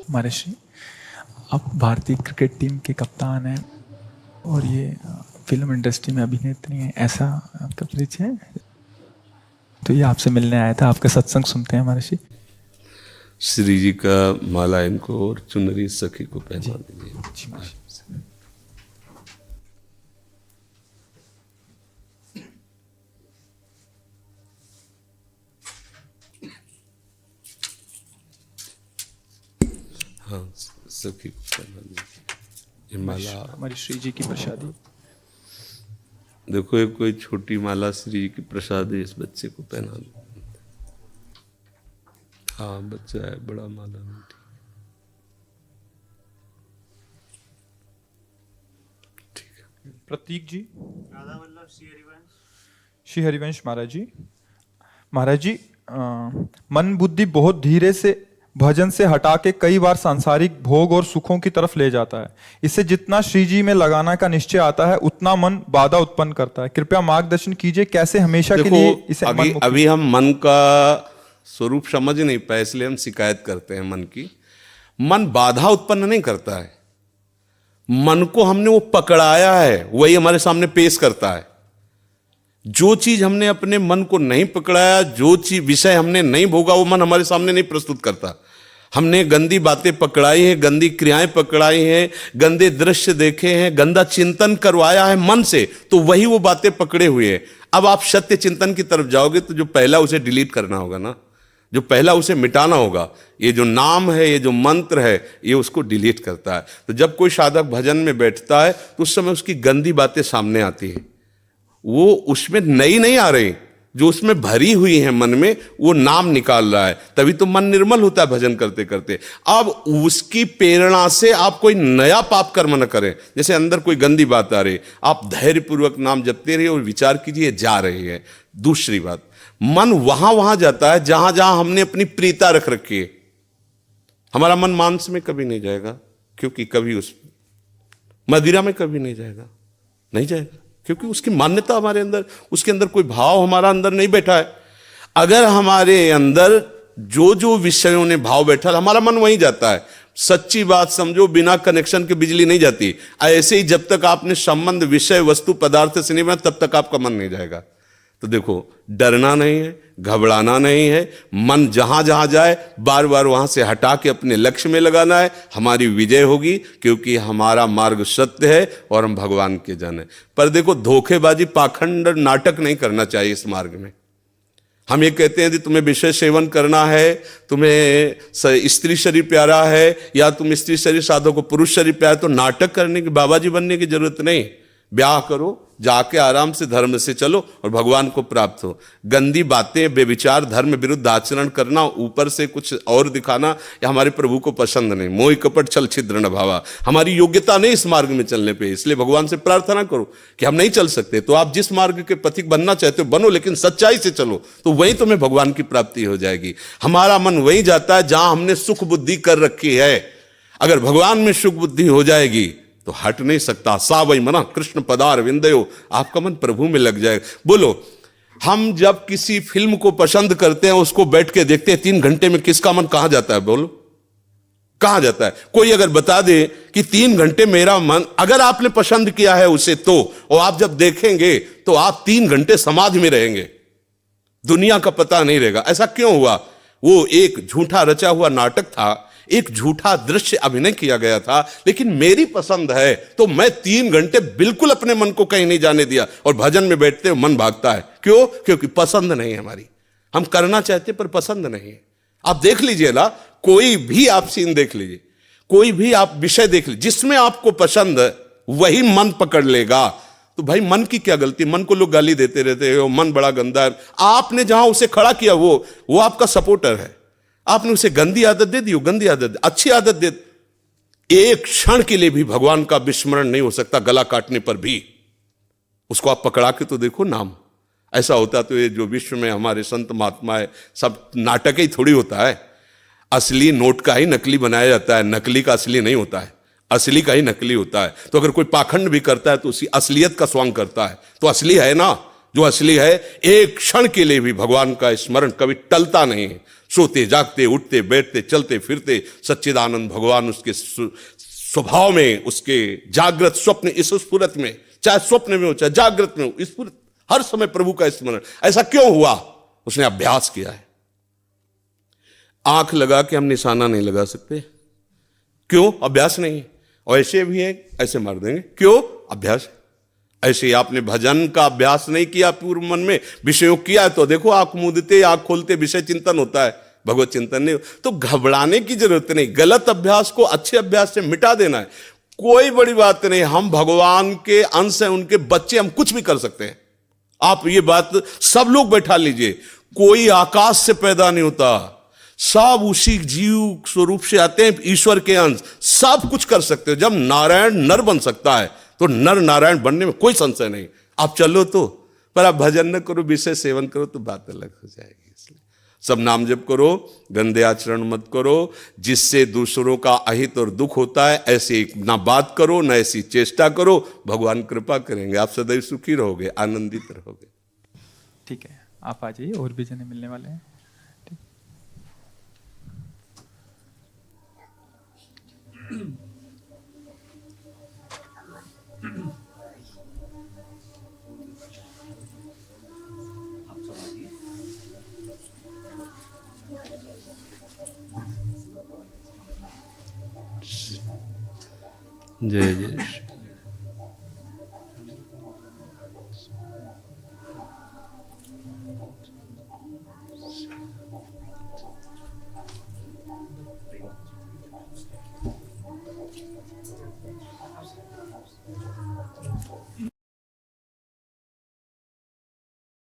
महर्षि, आप भारतीय cricket team के कप्तान हैं और ये फिल्म इंडस्ट्री में अभिनेत्री हैं, ऐसा आपका परिचय है? तो ये आपसे मिलने आया था, आपका सत्संग सुनते हैं महर्षि। श्री जी का माला इनको और चुनरी सखी को पहना दीजिए। हाँ, सखी को पहना दीजिए। ये माला हमारी श्री जी की प्रसादी। देखो, एक कोई छोटी माला श्री जी की प्रसादी इस बच्चे को पहना दो। हाँ, बच्चा है, बड़ा माला नहीं। ठीक है। प्रतीक जी। राधा वल्लभ श्री हरिवंश महाराज जी। महाराज जी, मन बुद्धि बहुत धीरे से भजन से हटा के कई बार सांसारिक भोग और सुखों की तरफ ले जाता है। इससे जितना श्री जी में लगाना का निश्चय आता है उतना मन बाधा उत्पन्न करता है। कृपया मार्गदर्शन कीजिए, कैसे हमेशा के लिए इसे अभी हम मन का स्वरूप समझ नहीं पाए, इसलिए हम शिकायत करते हैं मन की। मन बाधा उत्पन्न नहीं करता है, मन को हमने वो पकड़ाया है, वही हमारे सामने पेश करता है। जो चीज हमने अपने मन को नहीं पकड़ाया, जो चीज विषय हमने नहीं भोगा, वो मन हमारे सामने नहीं प्रस्तुत करता। हमने गंदी बातें पकड़ाई हैं, गंदी क्रियाएं पकड़ाई हैं, गंदे दृश्य देखे हैं, गंदा चिंतन करवाया है मन से, तो वही वो बातें पकड़े हुए हैं। अब आप सत्य चिंतन की तरफ जाओगे तो जो पहला उसे डिलीट करना होगा ना, जो पहला उसे मिटाना होगा। ये जो नाम है, ये जो मंत्र है, ये उसको डिलीट करता है। तो जब कोई साधक भजन में बैठता है तो उस समय उसकी गंदी बातें सामने आती हैं, वो उसमें नई नहीं आ रही, जो उसमें भरी हुई है मन में, वो नाम निकाल रहा है। तभी तो मन निर्मल होता है भजन करते करते। अब उसकी प्रेरणा से आप कोई नया पाप कर्म न करें। जैसे अंदर कोई गंदी बात आ रही, आप धैर्यपूर्वक नाम जपते रहिए और विचार कीजिए जा रही है। दूसरी बात, मन वहां जाता है जहां जहां हमने अपनी प्रीता रख रखी है। हमारा मन मांस में कभी नहीं जाएगा, क्योंकि कभी उस मदिरा में कभी नहीं जाएगा, नहीं जाएगा, क्योंकि उसकी मान्यता हमारे अंदर, उसके अंदर कोई भाव हमारा अंदर नहीं बैठा है। अगर हमारे अंदर जो जो विषयों ने भाव बैठा, हमारा मन वहीं जाता है। सच्ची बात समझो, बिना कनेक्शन के बिजली नहीं जाती। ऐसे ही जब तक आपने संबंध विषय वस्तु पदार्थ से नहीं बना, तब तक आपका मन नहीं जाएगा। तो देखो, डरना नहीं है, घबराना नहीं है। मन जहां जहां जाए बार बार वहां से हटा के अपने लक्ष्य में लगाना है। हमारी विजय होगी, क्योंकि हमारा मार्ग सत्य है और हम भगवान के जन हैं। पर देखो, धोखेबाजी, पाखंड, नाटक नहीं करना चाहिए इस मार्ग में। हम ये कहते हैं कि तुम्हें विषय सेवन करना है, तुम्हें स्त्री शरीर प्यारा है, या तुम स्त्री शरीर साधो को पुरुष शरीर प्यारा, तो नाटक करने की, बाबाजी बनने की जरूरत नहीं। ब्याह करो, जाके आराम से धर्म से चलो और भगवान को प्राप्त हो। गंदी बातें, बेविचार, धर्म विरुद्ध आचरण करना, ऊपर से कुछ और दिखाना, या हमारे प्रभु को पसंद नहीं। मोह कपट छल छिद्र न भावा, हमारी योग्यता नहीं इस मार्ग में चलने पे। इसलिए भगवान से प्रार्थना करो कि हम नहीं चल सकते, तो आप जिस मार्ग के पथिक बनना चाहते हो बनो, लेकिन सच्चाई से चलो, तो वहीं तुम्हें भगवान की प्राप्ति हो जाएगी। हमारा मन वहीं जाता है जहां हमने सुख बुद्धि कर रखी है। अगर भगवान में सुख बुद्धि हो जाएगी तो हट नहीं सकता। सा वही मना कृष्ण पदार विंदयो, आपका मन प्रभु में लग जाएगा। बोलो, हम जब किसी फिल्म को पसंद करते हैं, उसको बैठ के देखते हैं, 3 घंटे में किसका मन कहां जाता है? बोलो, कहां जाता है? कोई अगर बता दे कि 3 घंटे मेरा मन, अगर आपने पसंद किया है उसे, तो और आप जब देखेंगे तो आप 3 घंटे समाधि में रहेंगे, दुनिया का पता नहीं रहेगा। ऐसा क्यों हुआ? वो एक झूठा रचा हुआ नाटक था, एक झूठा दृश्य अभिनय किया गया था। लेकिन मेरी पसंद है तो मैं 3 घंटे बिल्कुल अपने मन को कहीं नहीं जाने दिया, और भजन में बैठते हो मन भागता है। क्यों? क्योंकि पसंद नहीं है हमारी। हम करना चाहते पर पसंद नहीं है। आप देख लीजिए ना, कोई भी आप सीन देख लीजिए, कोई भी आप विषय देख लीजिए, जिसमें आपको पसंद है वही मन पकड़ लेगा। तो भाई, मन की क्या गलती? मन को लोग गाली देते रहते हो, मन बड़ा गंदा है। आपने जहां उसे खड़ा किया वो आपका सपोर्टर है। आपने उसे गंदी आदत दे दी, गंदी आदत, अच्छी आदत दे। एक क्षण के लिए भी भगवान का विस्मरण नहीं हो सकता, गला काटने पर भी। उसको आप पकड़ा के तो देखो नाम। ऐसा होता तो ये जो विश्व में हमारे संत महात्मा है, सब नाटक ही थोड़ी होता है। असली नोट का ही नकली बनाया जाता है, नकली का असली नहीं होता है, असली का ही नकली होता है। तो अगर कोई पाखंड भी करता है तो उसी असलियत का स्वांग करता है, तो असली है ना। जो असली है, एक क्षण के लिए भी भगवान का स्मरण कभी टलता नहीं है। सोते जागते, उठते बैठते, चलते फिरते सच्चिदानंद भगवान उसके स्वभाव में, उसके जागृत स्वप्न इस स्फुरत में, चाहे स्वप्न में हो चाहे जागृत में हो, स्फुरत हर समय प्रभु का स्मरण। ऐसा क्यों हुआ? उसने अभ्यास किया है। आंख लगा के हम निशाना नहीं लगा सकते, क्यों? अभ्यास नहीं। और ऐसे भी है, ऐसे मार देंगे, क्यों? अभ्यास। ऐसे ही आपने भजन का अभ्यास नहीं किया, पूर्व मन में विषयों किया, तो देखो आंख मूंदते आंख खोलते विषय चिंतन होता है, भगवत चिंतन नहीं। तो घबराने की जरूरत नहीं, गलत अभ्यास को अच्छे अभ्यास से मिटा देना है, कोई बड़ी बात नहीं। हम भगवान के अंश हैं, उनके बच्चे, हम कुछ भी कर सकते हैं। आप ये बात सब लोग बैठा लीजिए, कोई आकाश से पैदा नहीं होता, सब उसी जीव स्वरूप से आते हैं, ईश्वर के अंश, सब कुछ कर सकते हो। जब नारायण नर बन सकता है तो नर नारायण बनने में कोई संशय नहीं। आप चलो तो, पर आप भजन न करो, विषय सेवन करो तो बात अलग हो जाएगी। इसलिए सब नाम जप करो, गंदे आचरण मत करो, जिससे दूसरों का अहित और दुख होता है ऐसी ना बात करो, ना ऐसी चेष्टा करो। भगवान कृपा करेंगे, आप सदैव सुखी रहोगे, आनंदित रहोगे। ठीक है, आप आ जाइए, और भी जने मिलने वाले हैं। जय जय।